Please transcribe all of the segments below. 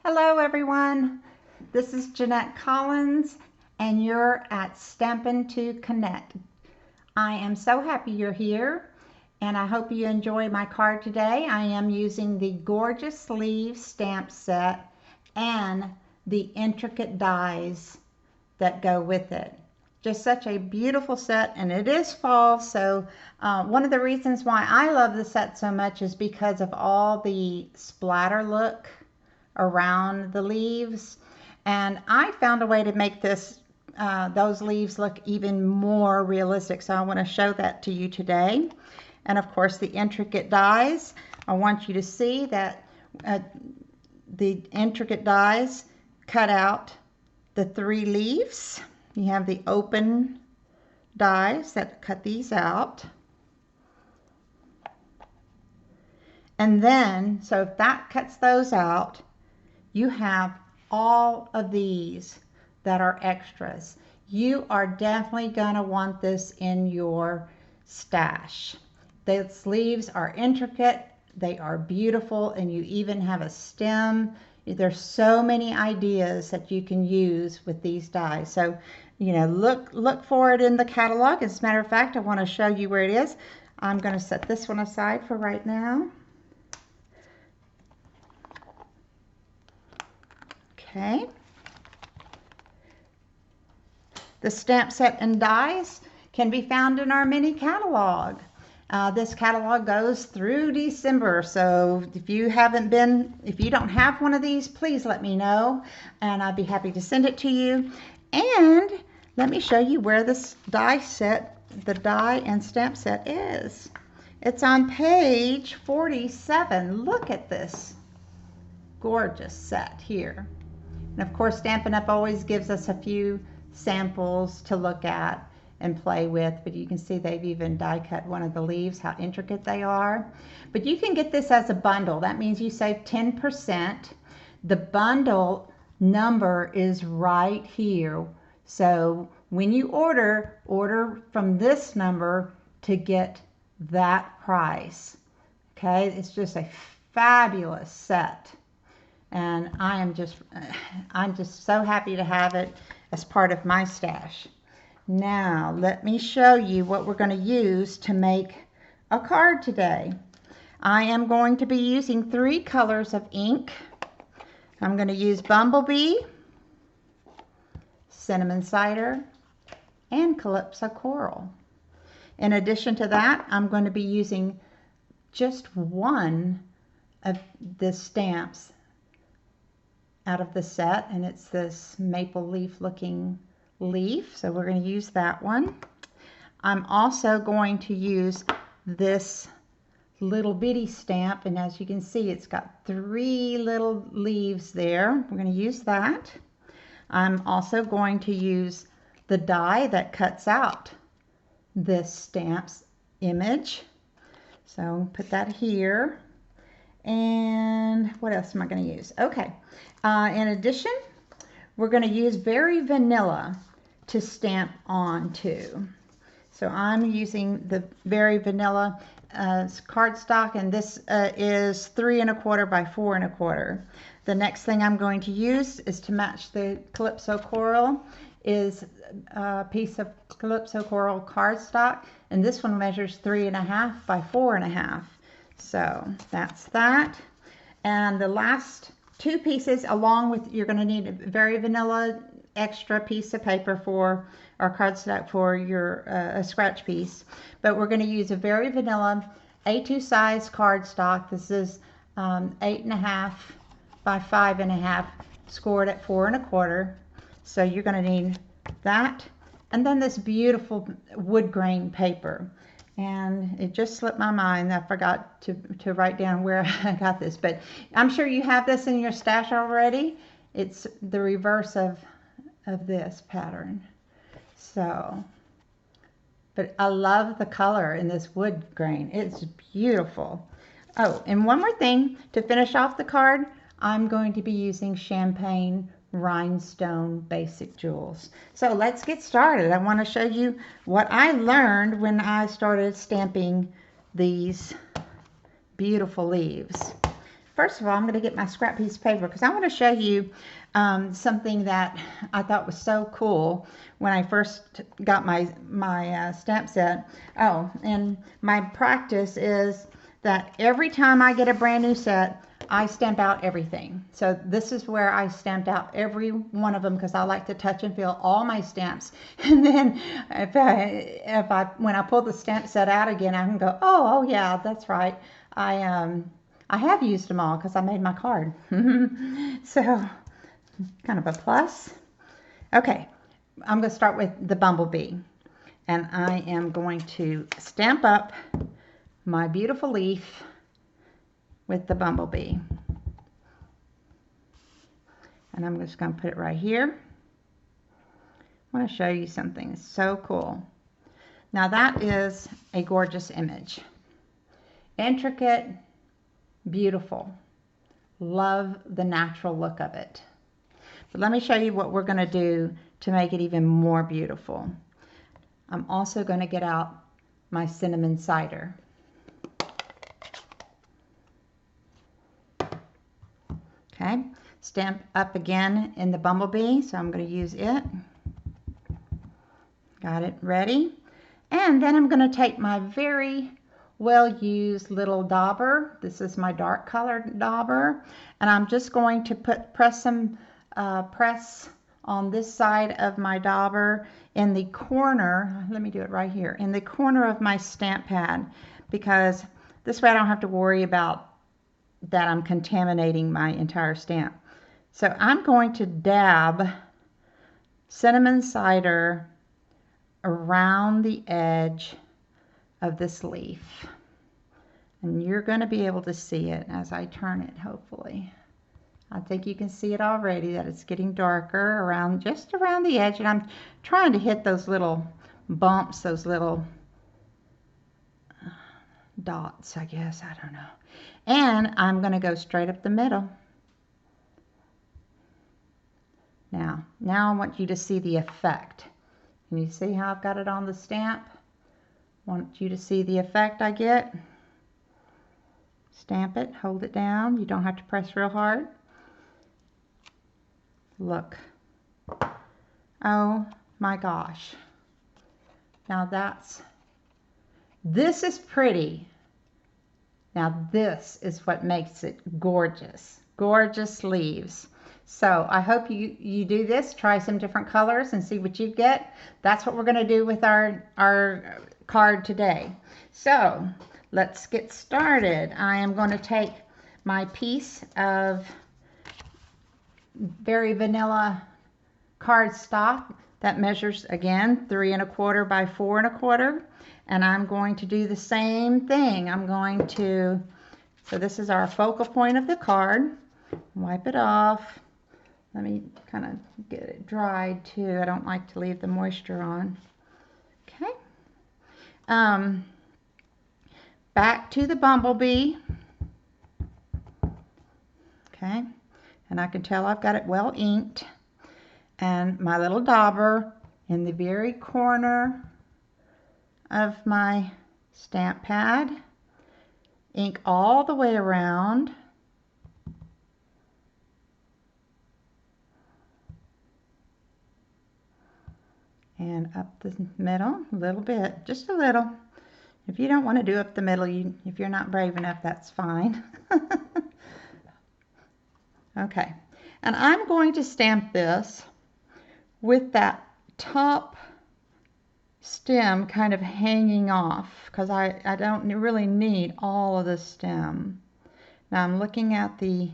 Hello everyone, this is Jeanette Collins and you're at Stampin' to Connect. I am so happy you're here and I hope you enjoy my card today. I am using the gorgeous sleeve stamp set and the intricate dies that go with it. Just such a beautiful set, and it is fall, so one of the reasons why I love the set so much is because of all the splatter look around the leaves, and I found a way to make those leaves look even more realistic, so I want to show that to you today. And of course the intricate dies, I want you to see that the intricate dies cut out the 3 leaves. You have the open dies that cut these out. And then, so if that cuts those out, you have all of these that are extras. You are definitely going to want this in your stash. The sleeves are intricate, they are beautiful, and you even have a stem. There's so many ideas that you can use with these dies. So, you know, look for it in the catalog. As a matter of fact, I want to show you where it is. I'm going to set this one aside for right now. Okay. The stamp set and dies can be found in our mini catalog. This catalog goes through December, so if you don't have one of these, please let me know, and I'd be happy to send it to you. And let me show you where this die set, the die and stamp set is. It's on page 47. Look at this gorgeous set here. And of course, Stampin' Up! Always gives us a few samples to look at and play with, but you can see they've even die cut one of the leaves, how intricate they are. But you can get this as a bundle. That means you save 10%. The bundle number is right here. So when you order from this number to get that price. Okay, it's just a fabulous set. And I'm just so happy to have it as part of my stash. Now, let me show you what we're going to use to make a card today. I am going to be using 3 colors of ink. I'm going to use Bumblebee, Cinnamon Cider, and Calypso Coral. In addition to that, I'm going to be using just one of the stamps out of the set, and it's this maple leaf looking leaf, so we're going to use that one. I'm also going to use this little bitty stamp, and as you can see, it's got 3 little leaves there. We're going to use that. I'm also going to use the die that cuts out this stamp's image, so put that here. And what else am I going to use? Okay, in addition, we're going to use Very Vanilla to stamp onto. So I'm using the Very Vanilla cardstock, and this is 3 1/4 by 4 1/4. The next thing I'm going to use is to match the Calypso Coral is a piece of Calypso Coral cardstock, and this one measures 3 1/2 by 4 1/2. So that's that. And the last 2 pieces, along with, you're going to need a Very Vanilla extra piece of paper for our cardstock for your a scratch piece. But we're going to use a Very Vanilla A2 size cardstock. This is 8 1/2 by 5 1/2, scored at 4 1/4. So you're going to need that, and then this beautiful wood grain paper. And it just slipped my mind. I forgot to write down where I got this, but I'm sure you have this in your stash already. It's the reverse of this pattern. So, but I love the color in this wood grain. It's beautiful. Oh, and one more thing to finish off the card, I'm going to be using Champagne Rhinestone Basic Jewels. So let's get started. I want to show you what I learned when I started stamping these beautiful leaves. First of all, I'm going to get my scrap piece of paper because I want to show you something that I thought was so cool when I first got my stamp set. Oh, and my practice is that every time I get a brand new set, I stamp out everything. So this is where I stamped out every one of them because I like to touch and feel all my stamps. And then when I pull the stamp set out again, I can go, oh yeah, that's right. I have used them all because I made my card. So kind of a plus. Okay, I'm going to start with the bumblebee. And I am going to stamp up my beautiful leaf with the bumblebee. And I'm just going to put it right here. I want to show you something so cool. Now that is a gorgeous image. Intricate, beautiful. Love the natural look of it. But let me show you what we're going to do to make it even more beautiful. I'm also going to get out my cinnamon cider. Okay, stamp up again in the bumblebee, so I'm going to use it. Got it ready. And then I'm going to take my very well-used little dauber. This is my dark colored dauber. And I'm just going to press some press on this side of my dauber in the corner. Let me do it right here. In the corner of my stamp pad, because this way I don't have to worry about that I'm contaminating my entire stamp. So I'm going to dab cinnamon cider around the edge of this leaf. And you're going to be able to see it as I turn it, hopefully. I think you can see it already that it's getting darker around, just around the edge. And I'm trying to hit those little bumps, those little dots, I guess. I don't know. And I'm going to go straight up the middle. Now I want you to see the effect. Can you see how I've got it on the stamp? Want you to see the effect I get. Stamp it, hold it down. You don't have to press real hard. Look. Oh my gosh. Now this is pretty. Now this is what makes it gorgeous. Gorgeous leaves. So I hope you do this, try some different colors and see what you get. That's what we're going to do with our card today. So let's get started. I am going to take my piece of very vanilla cardstock that measures, again, 3 1/4 by 4 1/4. And I'm going to do the same thing. I'm going to, so this is our focal point of the card. Wipe it off. Let me kind of get it dried too. I don't like to leave the moisture on. Okay. Back to the bumblebee. Okay. And I can tell I've got it well inked. And my little dauber in the very corner of my stamp pad. Ink all the way around. And up the middle a little bit, just a little. If you don't want to do up the middle, if you're not brave enough, that's fine. Okay, and I'm going to stamp this with that top stem kind of hanging off because I don't really need all of the stem. Now I'm looking at the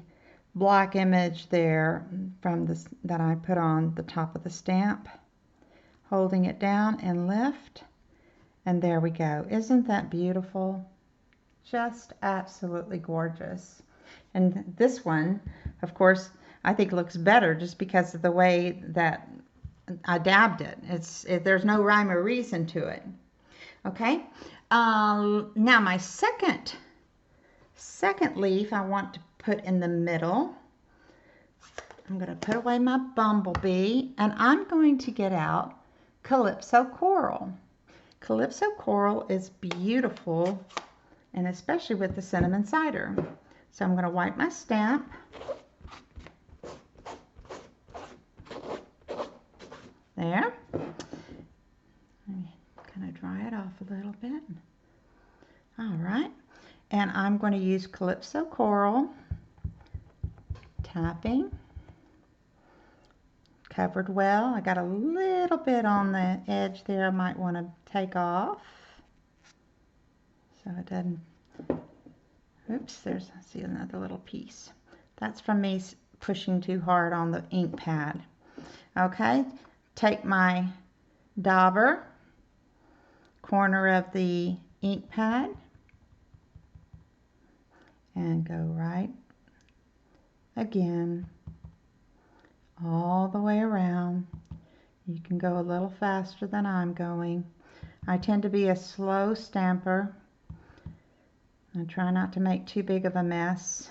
black image there from this that I put on the top of the stamp. Holding it down and lift, and there we go. Isn't that beautiful? Just absolutely gorgeous. And this one, of course, I think looks better just because of the way that I dabbed it. There's no rhyme or reason to it. Okay. Now my second leaf I want to put in the middle. I'm going to put away my bumblebee, and I'm going to get out Calypso Coral. Calypso Coral is beautiful, and especially with the cinnamon cider. So I'm going to wipe my stamp. There. Kind of dry it off a little bit. All right. And I'm going to use Calypso Coral. Tapping. Covered well. I got a little bit on the edge there I might want to take off. So it doesn't, oops, I see another little piece. That's from me pushing too hard on the ink pad. Okay, take my dauber, corner of the ink pad, and go right again all the way around. You can go a little faster than I'm going. I tend to be a slow stamper. I try not to make too big of a mess.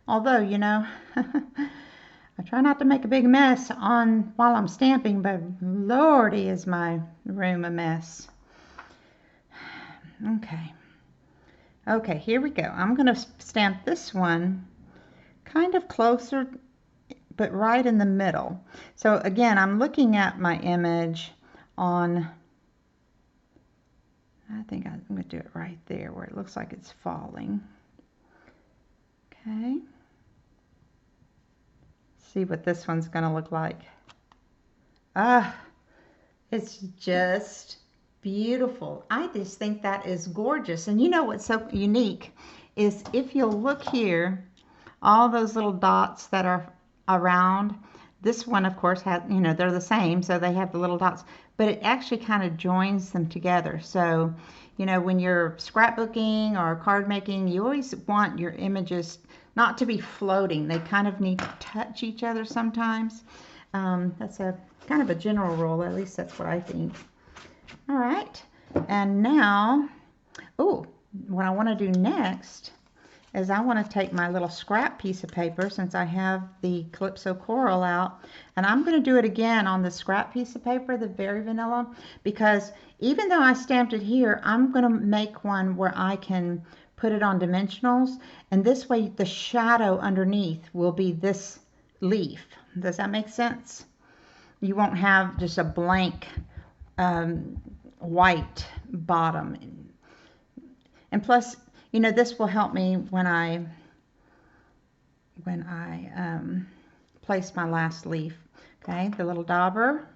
Although, you know, I try not to make a big mess while I'm stamping, but lordy is my room a mess. Okay. Okay, here we go. I'm going to stamp this one kind of closer, but right in the middle. So again, I'm looking at my image on, I think I'm going to do it right there where it looks like it's falling. Okay. See what this one's going to look like. Ah, it's just beautiful. I just think that is gorgeous. And you know what's so unique is if you'll look here, all those little dots that are around, this one of course has, you know, they're the same, so they have the little dots, but it actually kind of joins them together. So, you know, when you're scrapbooking or card making, you always want your images not to be floating. They kind of need to touch each other sometimes. That's a kind of a general rule, at least that's what I think. All right, and now, oh, what I want to do next is I want to take my little scrap piece of paper, since I have the Calypso Coral out, and I'm going to do it again on the scrap piece of paper, the Very Vanilla, because even though I stamped it here, I'm going to make one where I can put it on dimensionals, and this way the shadow underneath will be this leaf. Does that make sense? You won't have just a blank white bottom. And plus, you know, this will help me when I place my last leaf. Okay, the little dauber.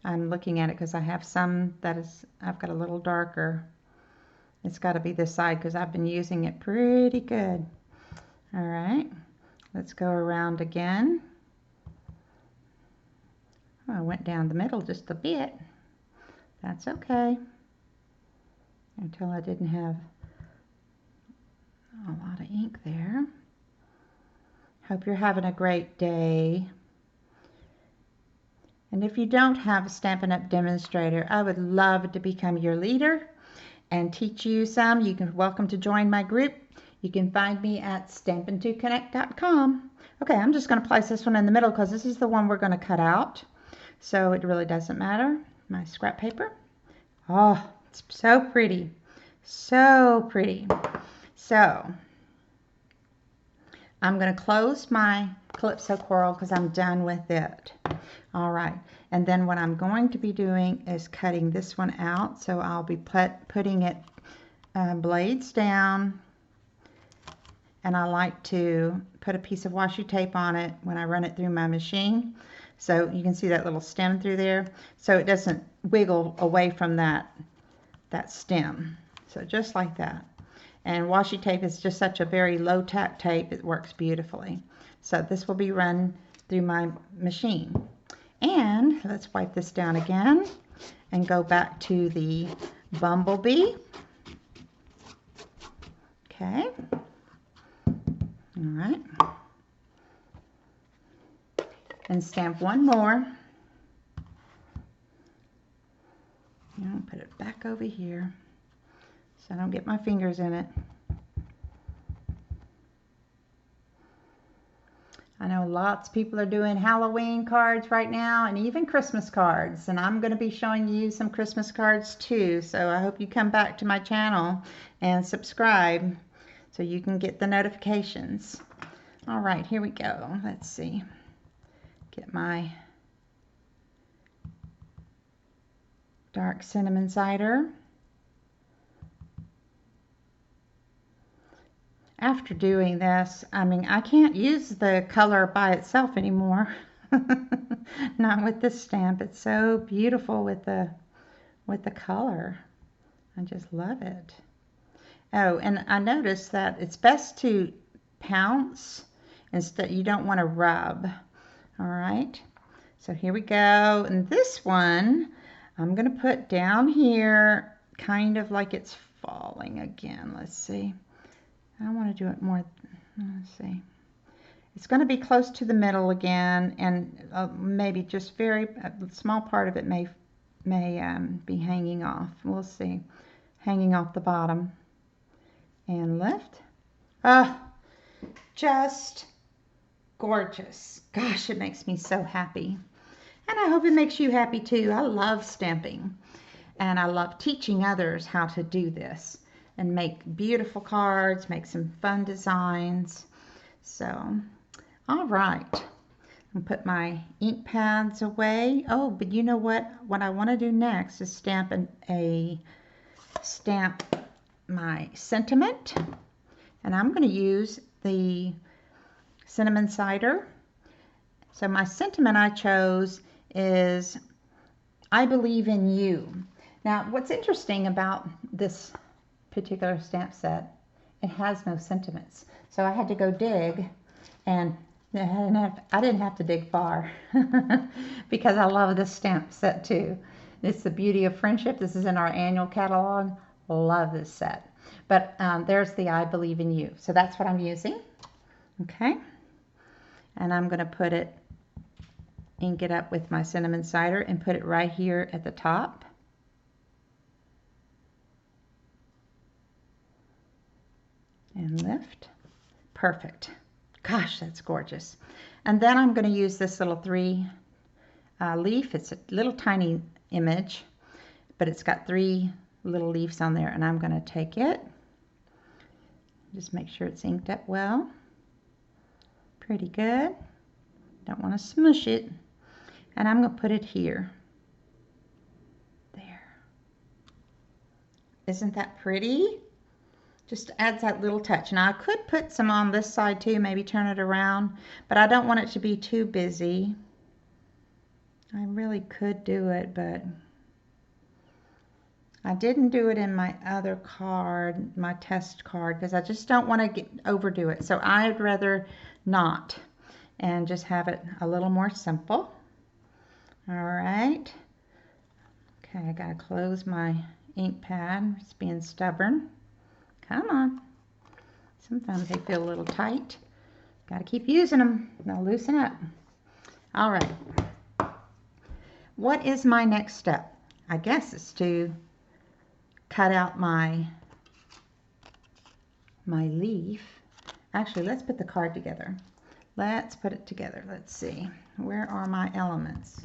I'm looking at it because I have some that is, I've got a little darker. It's got to be this side because I've been using it pretty good. All right, let's go around again. Oh, I went down the middle just a bit. That's okay. Until I didn't have a lot of ink there. Hope you're having a great day. And if you don't have a Stampin' Up! Demonstrator, I would love to become your leader and teach you some. You can welcome to join my group. You can find me at stampin2connect.com. Okay, I'm just going to place this one in the middle because this is the one we're going to cut out. So it really doesn't matter. My scrap paper. Oh, it's so pretty. So pretty. So I'm going to close my Calypso Coral because I'm done with it. All right. And then what I'm going to be doing is cutting this one out. So I'll be putting it blades down. And I like to put a piece of washi tape on it when I run it through my machine. So you can see that little stem through there. So it doesn't wiggle away from that stem. So just like that. And washi tape is just such a very low tack tape. It works beautifully. So this will be run through my machine. And let's wipe this down again and go back to the bumblebee. Okay. All right. And stamp one more. And I'll put it back over here so I don't get my fingers in it. I know lots of people are doing Halloween cards right now and even Christmas cards, and I'm going to be showing you some Christmas cards too, so I hope you come back to my channel and subscribe so you can get the notifications. All right, here we go. Let's see. Get my dark cinnamon cider. After doing this, I mean, I can't use the color by itself anymore. Not with this stamp. It's so beautiful with the color. I just love it. Oh, and I noticed that it's best to pounce instead. You don't want to rub. All right. So here we go. And this one I'm going to put down here, kind of like it's falling again. Let's see. I want to do it more. Let's see. It's going to be close to the middle again, and maybe just a small part of it may be hanging off. We'll see. Hanging off the bottom. And lift. Ah, just gorgeous. Gosh, it makes me so happy. And I hope it makes you happy too. I love stamping. And I love teaching others how to do this and make beautiful cards, make some fun designs. So, all right. I'll put my ink pads away. Oh, but you know what? What I want to do next is stamp my sentiment. And I'm going to use the cinnamon cider. So my sentiment I chose is, I believe in you. Now, what's interesting about this particular stamp set, it has no sentiments. So I had to go dig, and I didn't have to dig far because I love this stamp set too. It's the beauty of friendship. This is in our annual catalog. Love this set. But there's the I believe in you. So that's what I'm using. Okay. And I'm going to ink it up with my cinnamon cider and put it right here at the top. And lift. Perfect. Gosh, that's gorgeous. And then I'm going to use this little 3 leaf. It's a little tiny image, but it's got 3 little leaves on there, and I'm going to take it. Just make sure it's inked up well. Pretty good. Don't want to smush it. And I'm going to put it here. There. Isn't that pretty? Just adds that little touch. Now I could put some on this side too, maybe turn it around, but I don't want it to be too busy. I really could do it, but I didn't do it in my other card, my test card, because I just don't want to overdo it. So I'd rather not and just have it a little more simple. All right. Okay, I got to close my ink pad. It's being stubborn. Come on. Sometimes they feel a little tight. Got to keep using them. They'll loosen up. All right. What is my next step? I guess it's to cut out my leaf. Actually, let's put the card together. Let's put it together. Let's see. Where are my elements?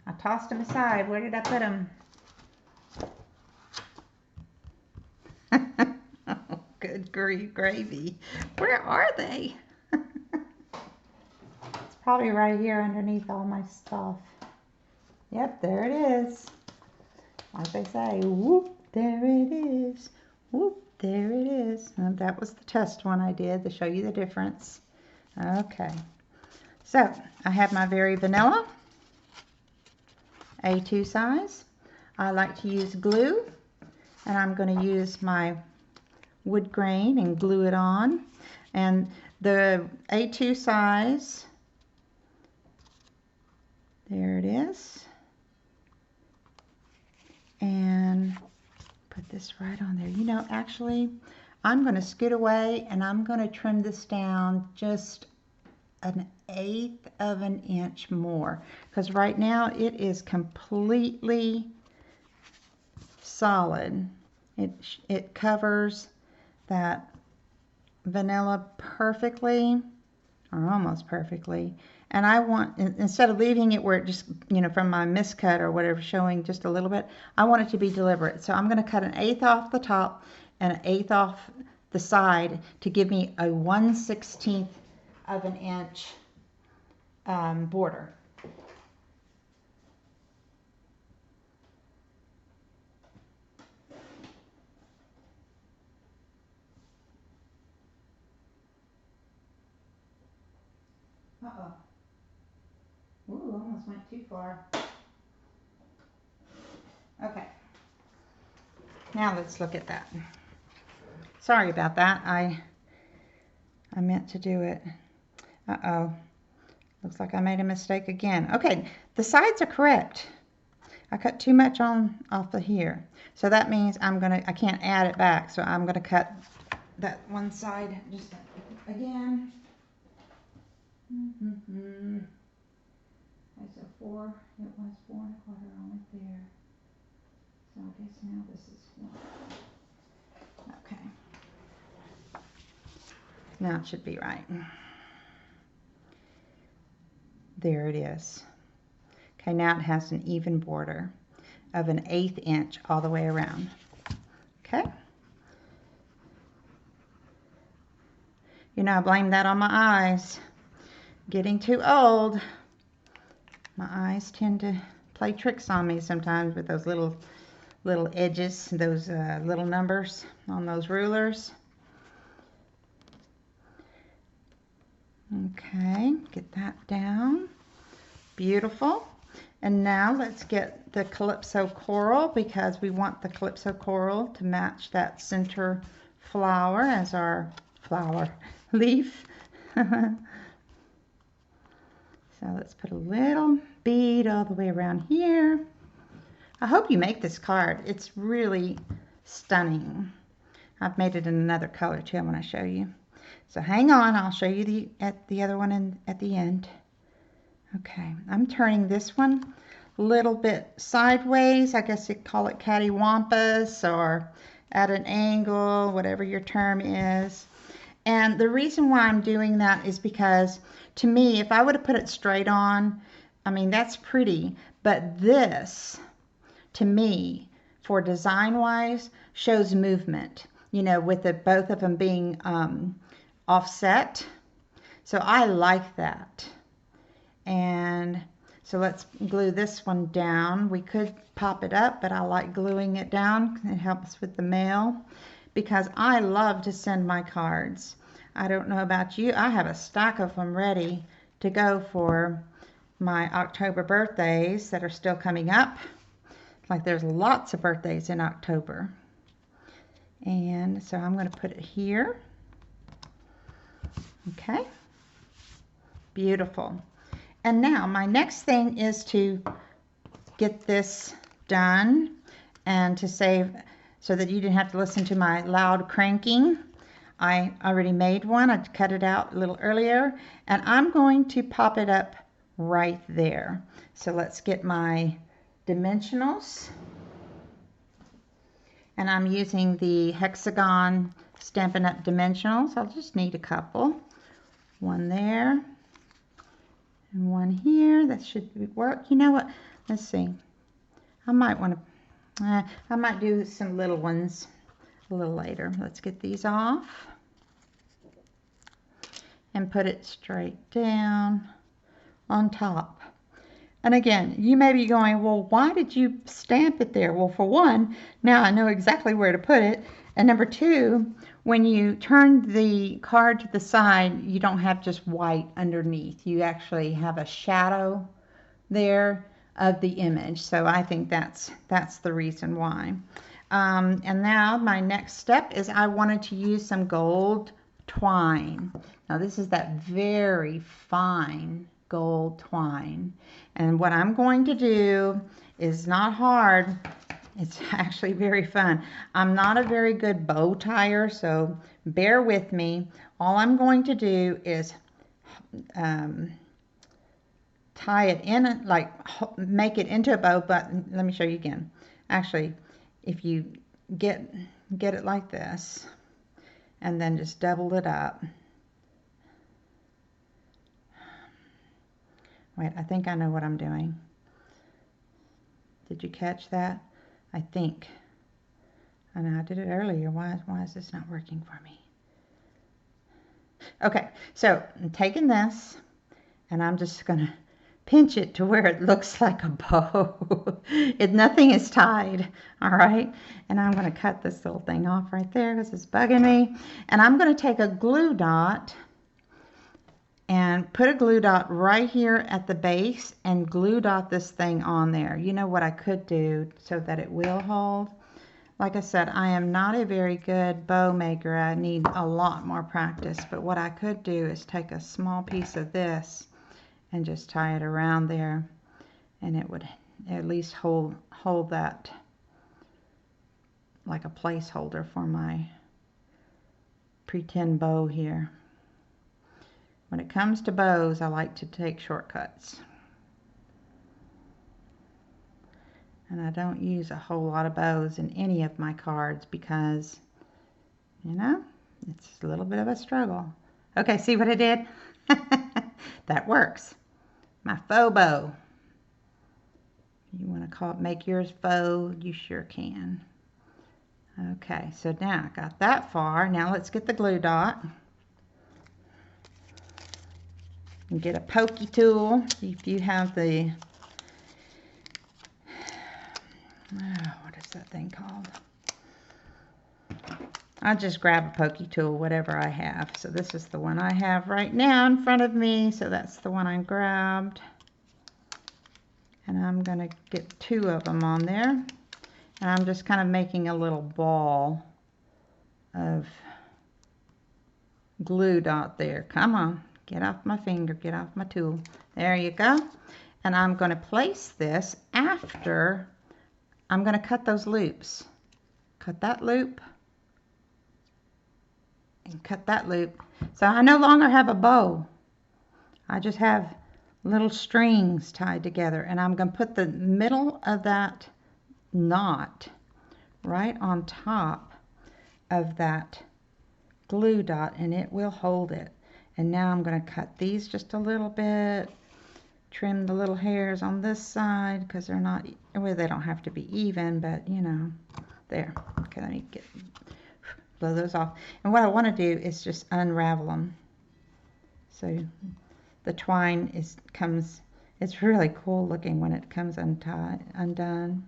I tossed them aside. Where did I put them? Oh, good grief, gravy. Where are they? It's probably right here underneath all my stuff. Yep, there it is. Like they say, whoop, there it is. Whoop, there it is. And that was the test one I did to show you the difference. Okay. So, I have my very vanilla A2 size. I like to use glue, and I'm going to use my wood grain and glue it on. And the A2 size, there it is. And put this right on there. You know, actually, I'm going to scoot away and I'm going to trim this down just 1/8 of an inch more, because right now it is completely solid. It covers that vanilla perfectly, or almost perfectly. And I want, instead of leaving it where it just, you know, from my miscut or whatever, showing just a little bit, I want it to be deliberate. So I'm going to cut 1/8 off the top and 1/8 off the side to give me a 1/16 of an inch border. Uh-oh. Ooh, almost went too far. Okay. Now let's look at that. Sorry about that. I meant to do it. Uh-oh. Looks like I made a mistake again. Okay, the sides are correct. I cut too much off of here. So that means I can't add it back. So I'm gonna cut that one side just again. Okay, so it was 4 1/4 on it there. So I guess now this is 1. Okay. Now it should be right. There it is. Okay, now it has an even border of an 1/8 inch all the way around. Okay. You know, I blame that on my eyes. Getting too old. My eyes tend to play tricks on me sometimes with those little edges, those little numbers on those rulers. Okay, get that down. Beautiful. And now let's get the Calypso coral, because we want the Calypso coral to match that center flower as our flower leaf. So let's put a little bead all the way around here. I hope you make this card. It's really stunning. I've made it in another color too. I'm going to show you. So hang on, I'll show you the other one at the end. Okay, I'm turning this one a little bit sideways. I guess you'd call it cattywampus, or at an angle, whatever your term is. And the reason why I'm doing that is because, to me, if I would have put it straight on, I mean, that's pretty. But this, to me, for design-wise, shows movement. You know, with both of them being offset. So I like that. And so let's glue this one down. We could pop it up, but I like gluing it down. It helps with the mail, because I love to send my cards. I don't know about you. I have a stack of them ready to go for my October birthdays that are still coming up. Like, there's lots of birthdays in October. And so I'm going to put it here. Okay. Beautiful. And now my next thing is to get this done, and to save so that you didn't have to listen to my loud cranking. I already made one. I cut it out a little earlier, and I'm going to pop it up right there. So let's get my dimensionals. And I'm using the hexagon Stampin' Up! Dimensionals. I'll just need a couple. One there and one here. That should work. You know what? Let's see. I might want to, I might do some little ones a little later. Let's get these off and put it straight down on top. And again, you may be going, well, why did you stamp it there? Well, for one, now I know exactly where to put it. And number two, when you turn the card to the side, you don't have just white underneath. You actually have a shadow there of the image. So I think that's the reason why. And now my next step is I wanted to use some gold twine. Now this is that very fine gold twine. And what I'm going to do is not hard. It's actually very fun. I'm not a very good bow tire, so bear with me. All I'm going to do is tie it in, like make it into a bow, but let me show you again. Actually, if you get it like this and then just double it up. Wait, I think I know what I'm doing. Did you catch that? I think. I know I did it earlier. Why is this not working for me? Okay, so I'm taking this and I'm just going to pinch it to where it looks like a bow. Nothing is tied, all right? And I'm going to cut this little thing off right there because it's bugging me. And I'm going to take a glue dot and put a glue dot right here at the base and glue dot this thing on there. You know what I could do so that it will hold? Like I said, I am not a very good bow maker. I need a lot more practice. But what I could do is take a small piece of this and just tie it around there, and it would at least hold that like a placeholder for my pretend bow here. When it comes to bows, I like to take shortcuts. And I don't use a whole lot of bows in any of my cards because, you know, it's a little bit of a struggle. Okay, see what I did? That works. My faux bow. You want to make yours faux, you sure can. Okay, so now I got that far. Now let's get the glue dot. And get a pokey tool. If you have the, what is that thing called? I'll just grab a pokey tool, whatever I have. So this is the one I have right now in front of me. So that's the one I grabbed. And I'm going to get 2 of them on there. And I'm just kind of making a little ball of glue dot there. Come on. Get off my finger, get off my tool. There you go. And I'm going to place this after I'm going to cut those loops. Cut that loop. And cut that loop. So I no longer have a bow. I just have little strings tied together. And I'm going to put the middle of that knot right on top of that glue dot, and it will hold it. And now I'm going to cut these just a little bit, trim the little hairs on this side because they're not, well, they don't have to be even, but you know, there. Okay, let me blow those off. And what I want to do is just unravel them. So the twine it's really cool looking when it comes undone.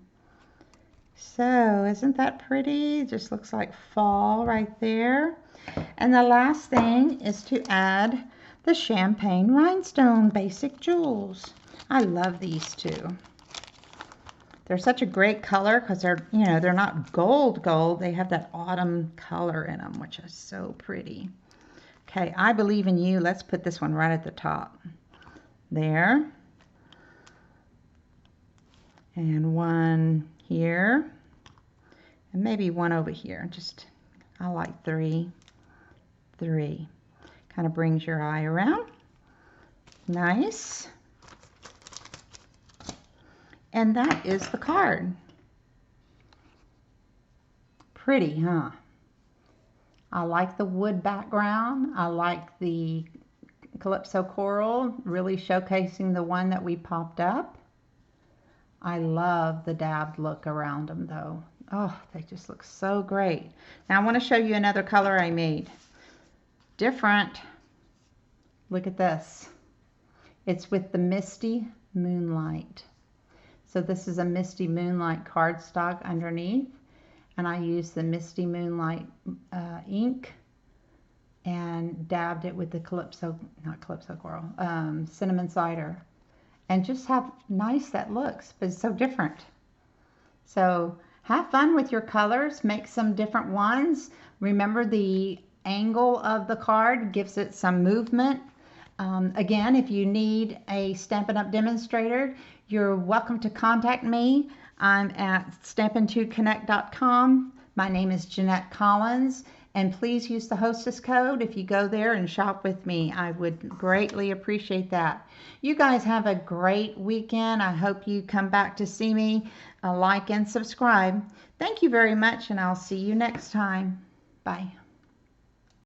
So isn't that pretty? It just looks like fall right there. And the last thing is to add the champagne rhinestone basic jewels. I love these two. They're such a great color because they're, you know, they're not gold. They have that autumn color in them, which is so pretty. Okay, I believe in you. Let's put this one right at the top. There. And one here. And maybe one over here. Just, I like 3. 3. Kind of brings your eye around. Nice. And that is the card. Pretty, huh? I like the wood background. I like the Calypso coral, really showcasing the one that we popped up. I love the dabbed look around them though. Oh, they just look so great. Now I want to show you another color I made. Different. Look at this. It's with the Misty Moonlight. So this is a Misty Moonlight cardstock underneath, and I used the Misty Moonlight ink and dabbed it with the cinnamon cider, and just how nice that looks, but it's so different. So have fun with your colors, make some different ones. Remember the angle of the card gives it some movement. Again, if you need a Stampin' Up! Demonstrator, you're welcome to contact me. I'm at stampin2connect.com. My name is Jeanette Collins, and please use the hostess code if you go there and shop with me. I would greatly appreciate that. You guys have a great weekend. I hope you come back to see me. Like and subscribe. Thank you very much, and I'll see you next time. Bye.